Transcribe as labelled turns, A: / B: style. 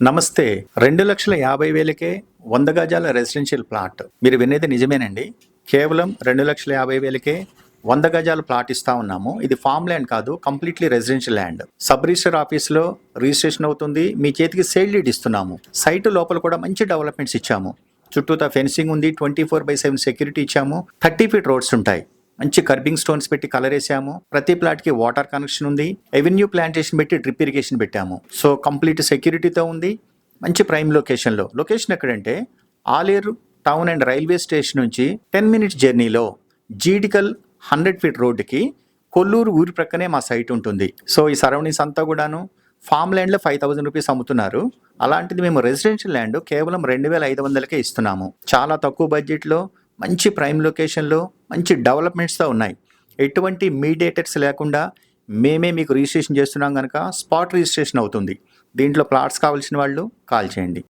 A: నమస్తే. 2,50,000కే 100 గజాల residential plot. మీరు వినేది నిజమేనండి. కేవలం 2,50,000కే 100 గజాల ప్లాట్ ఇస్తా ఉన్నాము. ఇది ఫార్మ్ ల్యాండ్ కాదు, completely residential land. Sub register ఆఫీస్లో రిజిస్ట్రేషన్ అవుతుంది. మీ చేతికి సేల్ డీడ్ ఇస్తున్నాము. సైట్ లోపల కూడా మంచి డెవలప్మెంట్స్ ఇచ్చాము. చుట్టూతా ఫెన్సింగ్ ఉంది, 24/7 సెక్యూరిటీ ఇచ్చాము. 30 ఫీట్ రోడ్స్ ఉంటాయి. మంచి కర్బింగ్ స్టోన్స్ పెట్టి కలర్ వేసాము. ప్రతి ప్లాట్ కి వాటర్ కనెక్షన్ ఉంది. ఎవెన్యూ ప్లాంటేషన్ పెట్టి డ్రిప్ ఇరిగేషన్ పెట్టాము. సో కంప్లీట్ సెక్యూరిటీతో ఉంది. మంచి ప్రైమ్ లొకేషన్లో. లొకేషన్ ఎక్కడంటే Aleru town and railway station నుంచి 10 మినిట్స్ జర్నీలో జీడికల్ 100 ఫీట్ రోడ్డుకి కొల్లూరు ఊరి ప్రక్కనే మా సైట్ ఉంటుంది. సో ఈ సరౌండింగ్స్ అంతా కూడాను ఫామ్ ల్యాండ్లో 5,000 రూపీస్ అమ్ముతున్నారు. అలాంటిది మేము రెసిడెన్షియల్ ల్యాండ్ కేవలం 2,500కే ఇస్తున్నాము. చాలా తక్కువ బడ్జెట్లో మంచి ప్రైమ్ లొకేషన్లో మంచి డెవలప్మెంట్స్తో ఉన్నాయి. ఎటువంటి మీడియేటర్స్ లేకుండా మేమే మీకు రిజిస్ట్రేషన్ చేస్తున్నాం కనుక స్పాట్ రిజిస్ట్రేషన్ అవుతుంది. దీంట్లో ప్లాట్స్ కావాల్సిన వాళ్ళు కాల్ చేయండి.